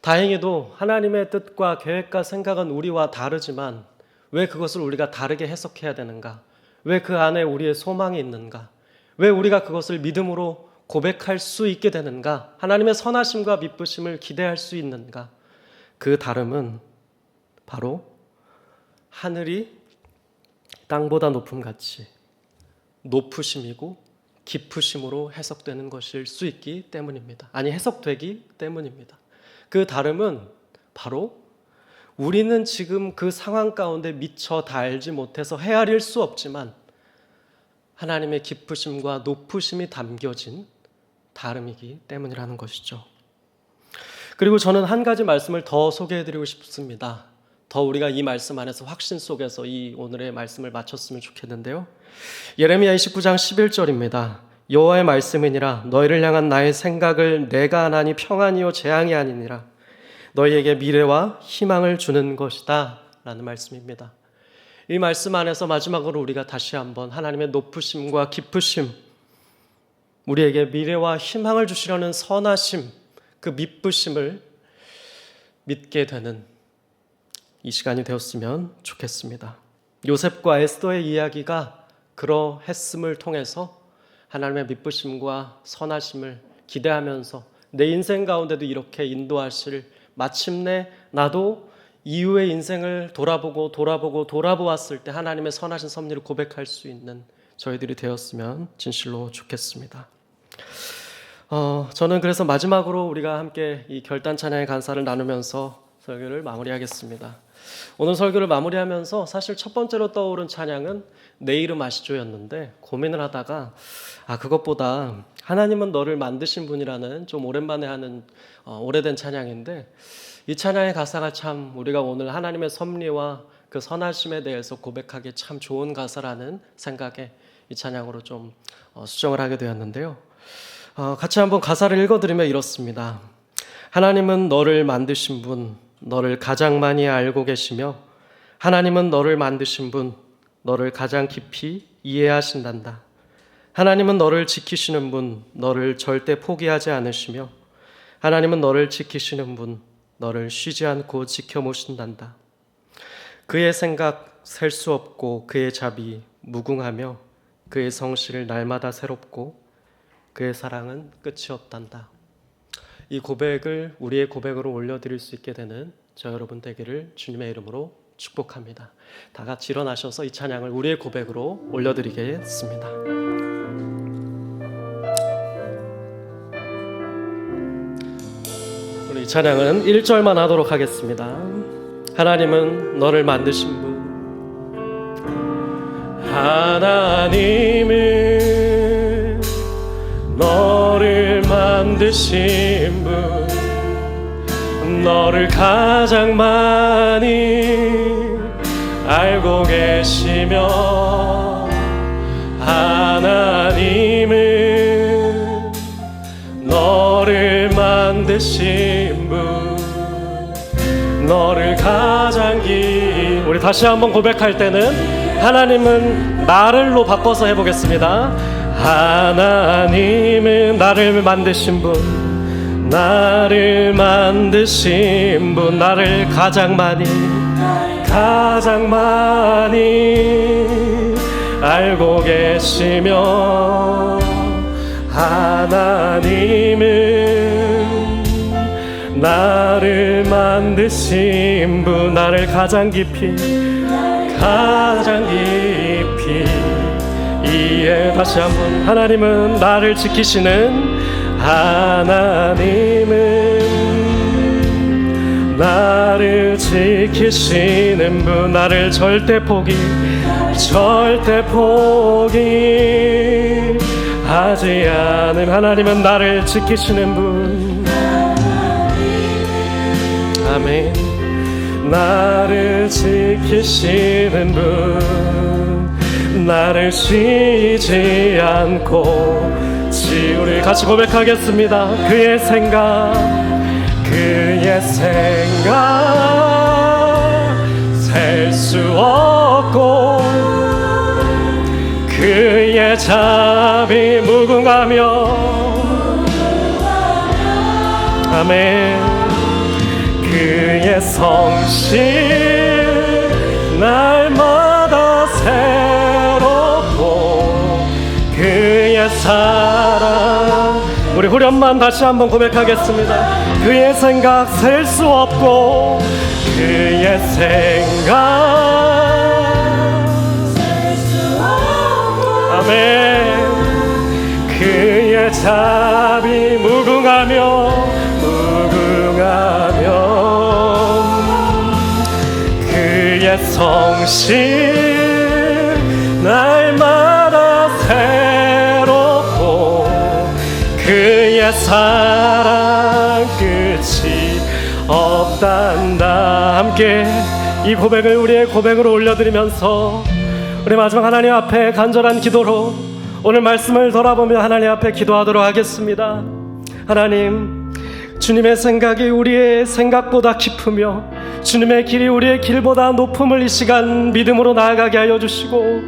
다행히도 하나님의 뜻과 계획과 생각은 우리와 다르지만 왜 그것을 우리가 다르게 해석해야 되는가? 왜 그 안에 우리의 소망이 있는가? 왜 우리가 그것을 믿음으로 고백할 수 있게 되는가? 하나님의 선하심과 미쁘심을 기대할 수 있는가? 그 다름은 바로 하늘이 땅보다 높음같이 높으심이고 깊으심으로 해석되는 것일 수 있기 때문입니다. 해석되기 때문입니다. 그 다름은 바로 우리는 지금 그 상황 가운데 미처 다 알지 못해서 헤아릴 수 없지만 하나님의 깊으심과 높으심이 담겨진 다름이기 때문이라는 것이죠. 그리고 저는 한 가지 말씀을 더 소개해드리고 싶습니다. 더 우리가 이 말씀 안에서 확신 속에서 이 오늘의 말씀을 마쳤으면 좋겠는데요. 예레미야 29장 11절입니다. 여호와의 말씀이니라. 너희를 향한 나의 생각을 내가 아나니 평안이요 재앙이 아니니라. 너희에게 미래와 희망을 주는 것이다 라는 말씀입니다. 이 말씀 안에서 마지막으로 우리가 다시 한번 하나님의 높으심과 깊으심, 우리에게 미래와 희망을 주시려는 선하심, 그 미쁘심을 믿게 되는 이 시간이 되었으면 좋겠습니다. 요셉과 에스더의 이야기가 그러했음을 통해서 하나님의 미쁘심과 선하심을 기대하면서 내 인생 가운데도 이렇게 인도하실, 마침내 나도 이후의 인생을 돌아보았을 때 하나님의 선하신 섭리를 고백할 수 있는 저희들이 되었으면 진실로 좋겠습니다. 저는 그래서 마지막으로 우리가 함께 이 결단 찬양의 간사를 나누면서 설교를 마무리하겠습니다. 오늘 설교를 마무리하면서 사실 첫 번째로 떠오른 찬양은 내 이름 아시죠였는데, 고민을 하다가 그것보다 하나님은 너를 만드신 분이라는 좀 오랜만에 하는 오래된 찬양인데, 이 찬양의 가사가 참 우리가 오늘 하나님의 섭리와 그 선하심에 대해서 고백하기에 참 좋은 가사라는 생각에 이 찬양으로 좀 수정을 하게 되었는데요. 같이 한번 가사를 읽어드리면 이렇습니다. 하나님은 너를 만드신 분, 너를 가장 많이 알고 계시며 하나님은 너를 만드신 분, 너를 가장 깊이 이해하신단다. 하나님은 너를 지키시는 분, 너를 절대 포기하지 않으시며 하나님은 너를 지키시는 분, 너를 쉬지 않고 지켜보신단다. 그의 생각 셀 수 없고 그의 자비 무궁하며 그의 성실 날마다 새롭고 그의 사랑은 끝이 없단다. 이 고백을 우리의 고백으로 올려드릴 수 있게 되는 저 여러분 되기를 주님의 이름으로 축복합니다. 다 같이 일어나셔서 이 찬양을 우리의 고백으로 올려드리겠습니다. 우리 이 찬양은 1절만 하도록 하겠습니다. 하나님은 너를 만드신 분, 하나님은 너를 만드신 분, 너를 가장 많이 알고 계시며 하나님은 너를 만드신 분, 너를 가장 우리 다시 한번 고백할 때는 하나님은 나를로 바꿔서 해보겠습니다. 하나님은 나를 만드신 분, 나를 만드신 분, 나를 가장 많이 알고 계시며 하나님은 나를 만드신 분, 나를 가장 깊이 이해. 다시 한번. 하나님은 나를 지키시는, 하나님은 나를 지키시는 분, 나를 절대 포기하지 않은 하나님은 나를 지키시는 분. 아멘. 나를 지키시는 분, 나를 쉬지 않고 우리 같이 고백하겠습니다. 그의 생각 셀 수 없고 그의 자비 무궁하며 아멘. 그의 성실 날마다 새롭고 그의 사랑. 우리 후렴만 다시 한번 고백하겠습니다. 그의 생각 셀 수 없고 그의 생각 아멘. 그의 자비 무궁하며 그의 성실 날마다 새롭고 그의 사랑 끝이 없단다. 함께 이 고백을 우리의 고백으로 올려드리면서 우리 마지막 하나님 앞에 간절한 기도로 오늘 말씀을 돌아보며 하나님 앞에 기도하도록 하겠습니다. 하나님, 주님의 생각이 우리의 생각보다 깊으며 주님의 길이 우리의 길보다 높음을 이 시간 믿음으로 나아가게 하여 주시고,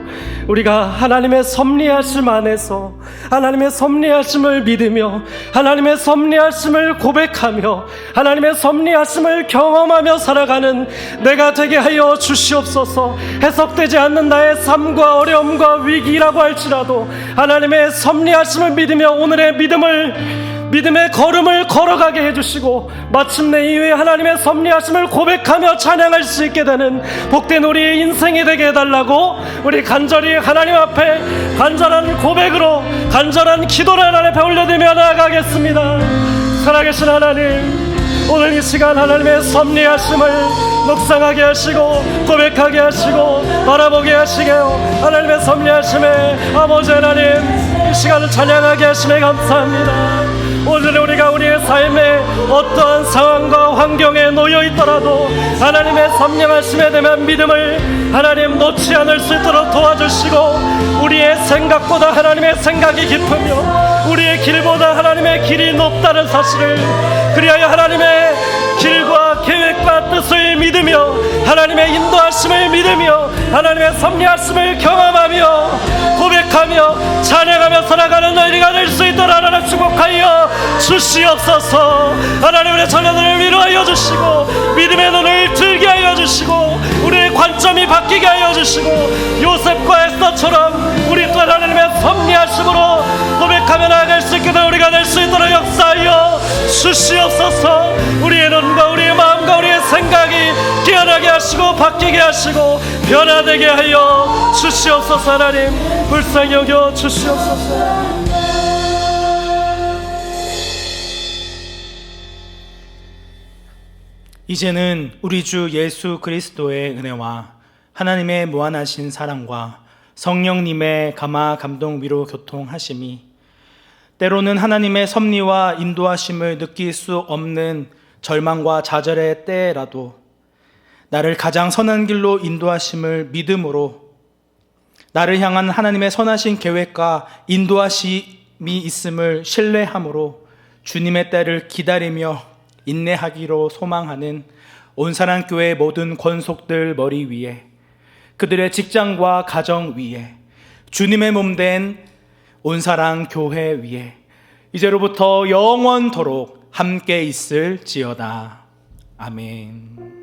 우리가 하나님의 섭리하심 안에서 하나님의 섭리하심을 믿으며 하나님의 섭리하심을 고백하며 하나님의 섭리하심을 경험하며 살아가는 내가 되게 하여 주시옵소서. 해석되지 않는 나의 삶과 어려움과 위기라고 할지라도 하나님의 섭리하심을 믿으며 오늘의 믿음의 걸음을 걸어가게 해주시고, 마침내 이후에 하나님의 섭리하심을 고백하며 찬양할 수 있게 되는 복된 우리의 인생이 되게 해달라고 우리 간절히 하나님 앞에 간절한 고백으로 간절한 기도를 하나님 앞에 올려드리며 나아가겠습니다. 살아계신 하나님, 오늘 이 시간 하나님의 섭리하심을 묵상하게 하시고 고백하게 하시고 바라보게 하시게요. 하나님의 섭리하심에 아버지 하나님, 이 시간을 찬양하게 하심에 감사합니다. 오늘 우리가 우리의 삶에 어떠한 상황과 환경에 놓여 있더라도 하나님의 섭리하심에 대한 믿음을 하나님 놓지 않을 수 있도록 도와주시고, 우리의 생각보다 하나님의 생각이 깊으며 우리의 길보다 하나님의 길이 높다는 사실을, 그리하여 하나님의 길과 계획과 뜻을 믿으며 하나님의 인도하심을 믿으며 하나님의 섭리하심을 경험하며 고백하며 찬양하며 살아가는 너희가 될 수 있도록 하나님 축복하여 주시옵소서. 하나님, 우리의 자녀들을 위로하여 주시고 믿음의 눈을 들게 하여 주시고 우리의 관점이 바뀌게 하여 주시고, 요셉과 에스더처럼 우리 또한 하나님의 섭리하심으로 고백하며 나아갈 수 있게 되는 우리가 될 수 있도록 역사하여 주시옵소서. 우리의 눈과 우리의 마음과 우리의 생각이 깨어나게 하시고 바뀌게 하시고 변화되게 하여 주시옵소서. 하나님, 불쌍히 여겨 주시옵소서. 이제는 우리 주 예수 그리스도의 은혜와 하나님의 무한하신 사랑과 성령님의 감화 감동 위로 교통하심이, 때로는 하나님의 섭리와 인도하심을 느낄 수 없는 절망과 좌절의 때라도 나를 가장 선한 길로 인도하심을 믿음으로 나를 향한 하나님의 선하신 계획과 인도하심이 있음을 신뢰함으로 주님의 때를 기다리며 인내하기로 소망하는 온사랑교회 모든 권속들 머리 위에, 그들의 직장과 가정 위에, 주님의 몸된 온사랑교회 위에 이제로부터 영원토록 함께 있을지어다. 아멘.